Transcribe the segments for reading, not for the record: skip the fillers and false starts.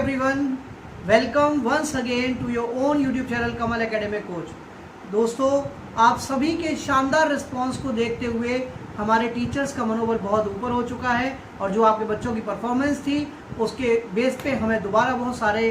everyone, welcome once again to your own YouTube channel Kamal academic coach. दोस्तों, आप सभी के शानदार रिस्पांस को देखते हुए हमारे टीचर्स का मनोबल बहुत ऊपर हो चुका है और जो आपके बच्चों की परफॉर्मेंस थी उसके बेस पे हमें दोबारा बहुत सारे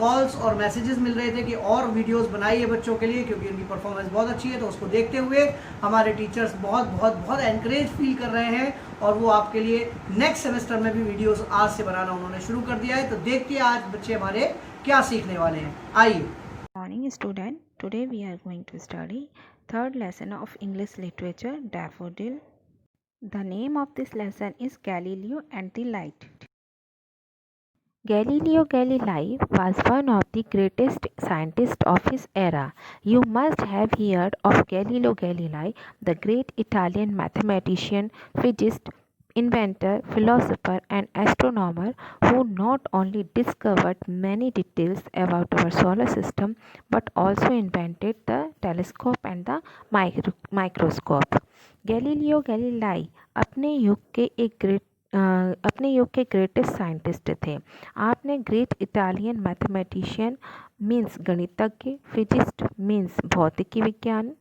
कॉल्स और मैसेजेस मिल रहे थे कि और वीडियोस बनाइए बच्चों के लिए, क्योंकि उनकी परफॉर्मेंस बहुत अच्छी है। तो उसको देखते हुए हमारे टीचर्स बहुत बहुत बहुत एनकरेज फील कर रहे हैं और वो आपके लिए नेक्स्ट सेमेस्टर में भी वीडियोस आज से बनाना उन्होंने शुरू कर दिया है। तो देखिए आज बच्चे हमारे क्या सीखने वाले हैं। आइए। Morning student, today we are going to study third lesson of English literature, Daffodil. The name of this lesson is Galileo and the Light. Galileo Galilei was one of the greatest scientists of his era. You must have heard of Galileo Galilei, the great Italian mathematician, physicist, inventor, philosopher, and astronomer who not only discovered many details about our solar system but also invented the telescope and the microscope. Galileo Galilei अपने युग के greatest scientist थे। आपने great Italian mathematician means गणितज्ञ, physicist means भौतिकी विज्ञान,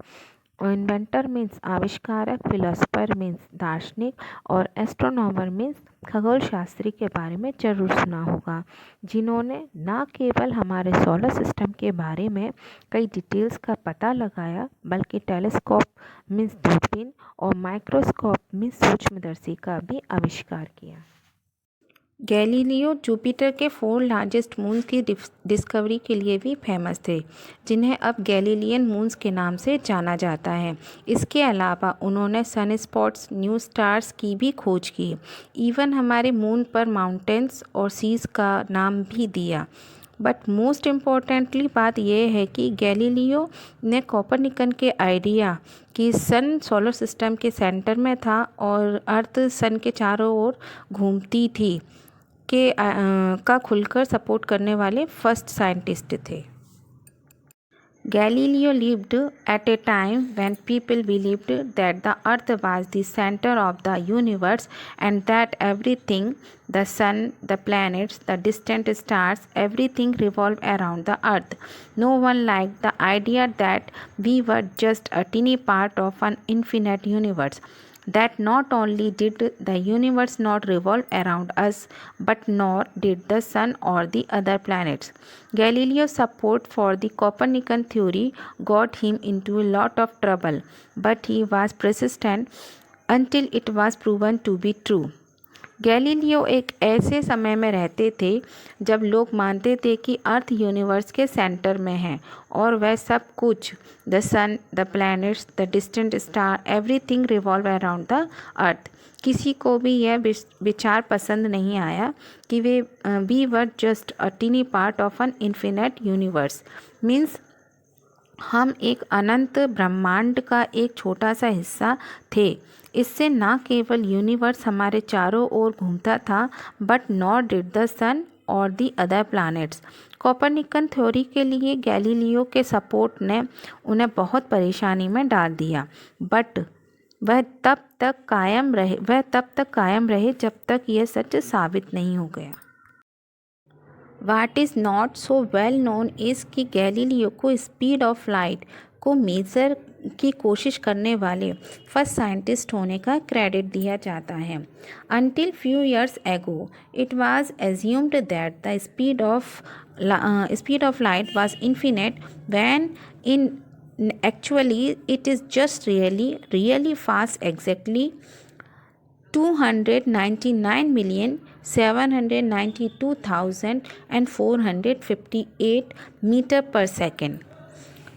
inventor means आविष्कारक, philosopher means दार्शनिक और एस्ट्रोनॉमर मीन्स खगोल शास्त्री के बारे में जरूर सुना होगा, जिन्होंने न केवल हमारे सोलर सिस्टम के बारे में कई डिटेल्स का पता लगाया बल्कि टेलीस्कोप मीन्स दूरबीन और माइक्रोस्कोप मीन्स सूक्ष्मदर्शी का भी आविष्कार किया। गैलीलियो जुपिटर के 4 लार्जेस्ट मून्स की डिस्कवरी के लिए भी फेमस थे, जिन्हें अब गैलीलियन मून्स के नाम से जाना जाता है। इसके अलावा उन्होंने सन स्पॉट्स, न्यू स्टार्स की भी खोज की। इवन हमारे मून पर माउंटेन्स और सीज का नाम भी दिया। बट मोस्ट इम्पॉर्टेंटली बात यह है कि गैलीलियो ने कोपरनिकन के आइडिया कि सन सोलर सिस्टम के सेंटर में था और अर्थ सन के चारों ओर घूमती थी का खुलकर सपोर्ट करने वाले फर्स्ट साइंटिस्ट थे। Galileo lived at a time when people believed that the earth was the center of the universe and that everything, the sun, the planets, the distant stars, everything revolved around the earth. No one liked the idea that we were just a teeny part of an infinite universe. That not only did the universe not revolve around us, but nor did the sun or the other planets. Galileo's support for the Copernican theory got him into a lot of trouble, but he was persistent until it was proven to be true. Galileo एक ऐसे समय में रहते थे जब लोग मानते थे कि अर्थ यूनिवर्स के सेंटर में है और वह सब कुछ, the sun, the planets, the distant star, everything revolve around the earth. किसी को भी यह विचार पसंद नहीं आया कि we were just a tiny part of an infinite universe, means हम एक अनंत ब्रह्मांड का एक छोटा सा हिस्सा थे। इससे न केवल यूनिवर्स हमारे चारों ओर घूमता था, बट नॉट डिड द सन और दी अदर प्लैनेट्स। कोपरनिकन थ्योरी के लिए गैलीलियो के सपोर्ट ने उन्हें बहुत परेशानी में डाल दिया, बट वह तब तक कायम रहे जब तक यह सच साबित नहीं हो गया। What is not so well known is कि गैलीलियो को स्पीड ऑफ लाइट को मेज़र की कोशिश करने वाले फर्स्ट साइंटिस्ट होने का क्रेडिट दिया जाता है। Until few years ago it was assumed that the speed of light was infinite when in actually it is just really fast, exactly 299,792,458 meter per second.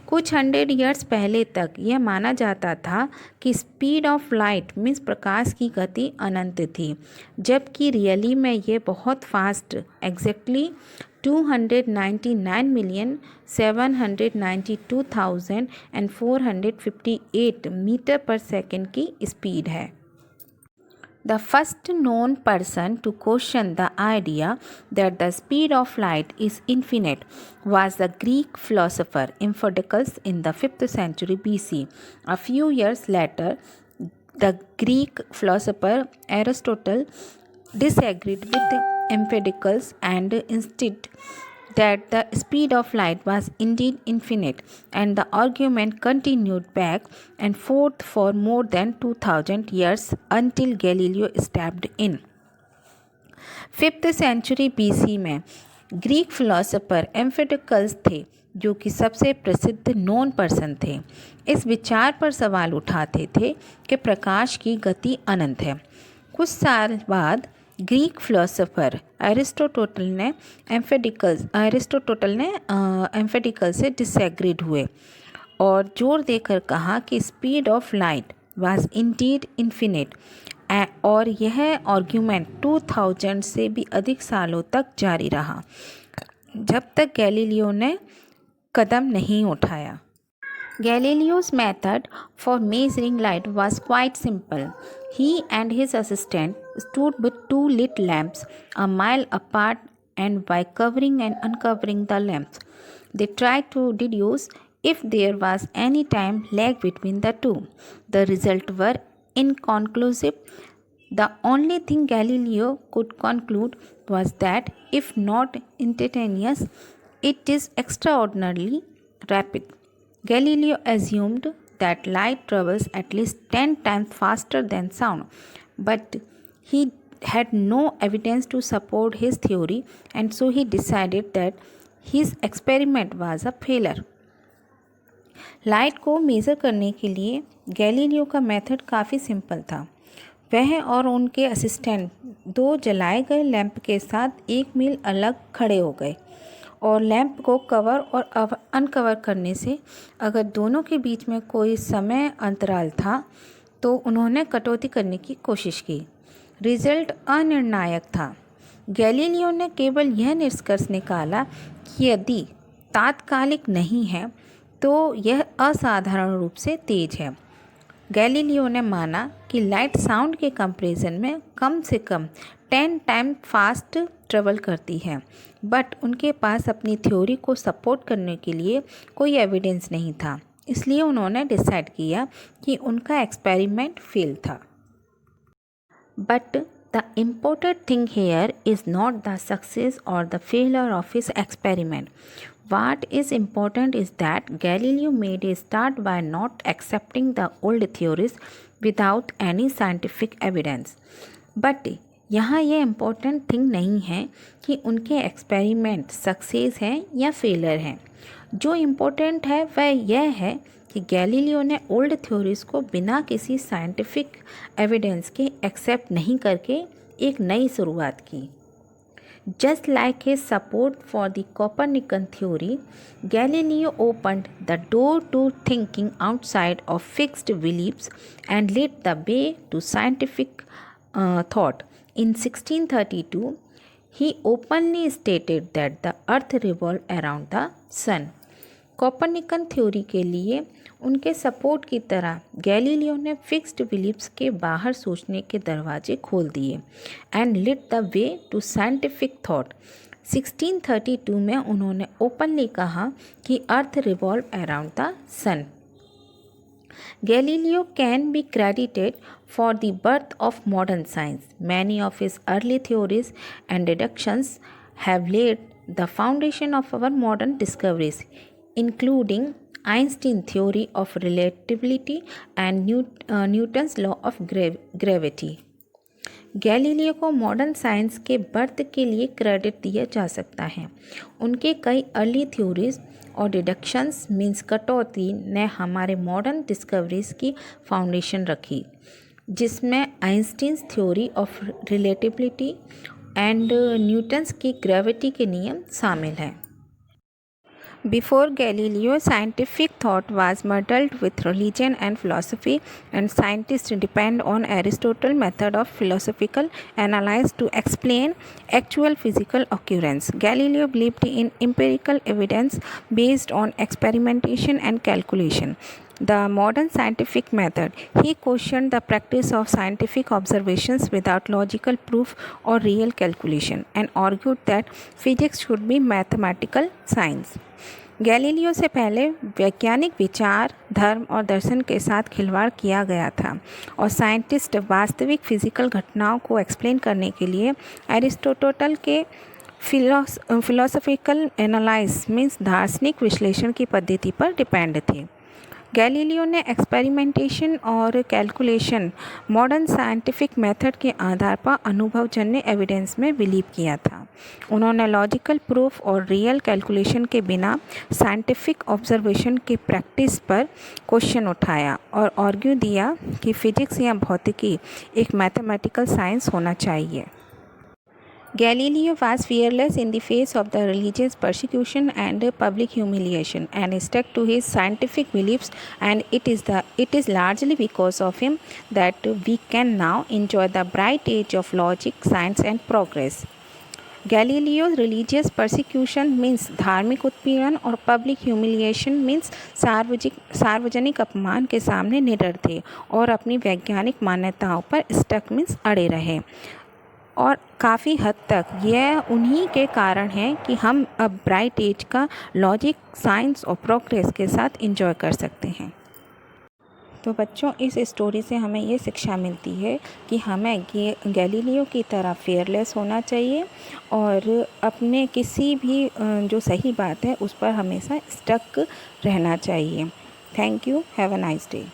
कुछ 100 ईयर्स पहले तक यह माना जाता था कि स्पीड ऑफ लाइट मीन्स प्रकाश की गति अनंत थी, जबकि रियली में यह बहुत fast, exactly 299,792,458 meter per second की स्पीड है। The first known person to question the idea that the speed of light is infinite was the Greek philosopher Empedocles in the 5th century BC. A few years later, the Greek philosopher Aristotle disagreed with empedocles and insisted that the speed of light was indeed infinite, and the argument continued back and forth for more than 2000 years until Galileo stepped in. 5th century BC में Greek philosopher Empedocles थे जो कि सबसे प्रसिद्ध known person थे। इस विचार पर सवाल उठाते थे कि प्रकाश की गति अनंत है। कुछ साल बाद ग्रीक फिलोसोफर एरिस्टोटल ने एम्फिडिकल से डिसएग्रीड हुए और जोर देकर कहा कि speed of light was Indeed infinite, और यह आर्ग्यूमेंट 2000 से भी अधिक सालों तक जारी रहा जब तक गैलीलियो ने कदम नहीं उठाया। Galileo's method for measuring light was quite simple. He and his assistant stood with 2 lit lamps a mile apart, and by covering and uncovering the lamps, they tried to deduce if there was any time lag between the two. The results were inconclusive. The only thing Galileo could conclude was that if not instantaneous, it is extraordinarily rapid. Galileo assumed that light travels at least 10 times faster than sound, but he had no evidence to support his theory, and so he decided that his experiment was a failure. Light को measure करने के लिए Galileo का method काफ़ी simple था। वह और उनके असिस्टेंट 2 जलाए गए लैंप के साथ 1 मील अलग खड़े हो गए और लैंप को कवर और अनकवर करने से अगर दोनों के बीच में कोई समय अंतराल था तो उन्होंने कटौती करने की कोशिश की। रिजल्ट अनिर्णायक था। गैलीलियो ने केवल यह निष्कर्ष निकाला कि यदि तात्कालिक नहीं है तो यह असाधारण रूप से तेज है। गैलीलियो ने माना कि लाइट साउंड के कंपैरिजन में कम से कम 10 टाइम फास्ट ट्रेवल करती है, बट उनके पास अपनी थ्योरी को सपोर्ट करने के लिए कोई एविडेंस नहीं था, इसलिए उन्होंने डिसाइड किया कि उनका एक्सपेरिमेंट फेल था। But the important thing here is not the success और the failure of his experiment. What is important is that Galileo made a start by not accepting the old theories without any scientific evidence. But यहाँ ये important thing नहीं है कि उनके experiment success हैं या failure हैं। जो इम्पोर्टेंट है वह यह है कि गैलीलियो ने ओल्ड थ्योरीज़ को बिना किसी साइंटिफिक एविडेंस के एक्सेप्ट नहीं करके एक नई शुरुआत की। Just like his support for the Copernican theory, Galileo opened the door to thinking outside of fixed beliefs and lit the way to scientific thought. In 1632, he openly stated that the earth revolved around the sun. Copernican theory के लिए उनके support की तरह Galileo ने fixed beliefs के बाहर सोचने के दरवाजे खोल दिए and lit the way to scientific thought. 1632 में उन्होंने ओपनली कहा कि earth revolve around the sun. Galileo can be credited for the birth of modern science. Many of his early theories and deductions have laid the foundation of our modern discoveries, including Einstein's theory of relativity and Newton's law of gravity. Galileo को modern science के birth के लिए credit दिया जा सकता है। उनके कई अर्ली थ्योरीज और डिडक्शंस मीन्स कटौती ने हमारे मॉडर्न डिस्कवरीज की फाउंडेशन रखी, जिसमें Einstein's theory of relativity and Newton's की ग्रेविटी के नियम शामिल हैं। Before Galileo, scientific thought was muddled with religion and philosophy, and scientists depend on Aristotle's method of philosophical analysis to explain actual physical occurrence. Galileo believed in empirical evidence based on experimentation and calculation. The modern scientific method. He questioned the practice of scientific observations without logical proof or real calculation, and argued that physics should be mathematical science. Galileo से पहले वैज्ञानिक विचार, धर्म और दर्शन के साथ खिलवाड़ किया गया था और साइंटिस्ट वास्तविक फिजिकल घटनाओं को एक्सप्लेन करने के लिए एरिस्टोटल के फिलोसॉफिकल एनालाइज मीन्स दार्शनिक विश्लेषण की पद्धति पर डिपेंड थे। गैलीलियो ने एक्सपेरिमेंटेशन और कैलकुलेशन मॉडर्न साइंटिफिक मेथड के आधार पर अनुभवजन्य एविडेंस में बिलीव किया था। उन्होंने लॉजिकल प्रूफ और रियल कैलकुलेशन के बिना साइंटिफिक ऑब्जर्वेशन की प्रैक्टिस पर क्वेश्चन उठाया और आर्ग्यू दिया कि फिजिक्स या भौतिकी एक मैथमेटिकल साइंस होना चाहिए। Galileo was fearless in the face of the religious persecution and public humiliation and stuck to his scientific beliefs, and it is largely because of him that we can now enjoy the bright age of logic, science and progress. Galileo's religious persecution means धार्मिक उत्पीड़न और public humiliation means सार्वजनिक अपमान के सामने निडर थे और अपनी वैज्ञानिक मान्यताओं पर स्टक मीन्स अड़े रहे, और काफ़ी हद तक यह उन्हीं के कारण है कि हम अब ब्राइट एज का लॉजिक, साइंस और प्रोग्रेस के साथ एंजॉय कर सकते हैं। तो बच्चों, इस स्टोरी से हमें ये शिक्षा मिलती है कि हमें गैलीलियो की तरह फेयरलेस होना चाहिए और अपने किसी भी जो सही बात है उस पर हमेशा स्टक रहना चाहिए। Thank you. Have a nice day.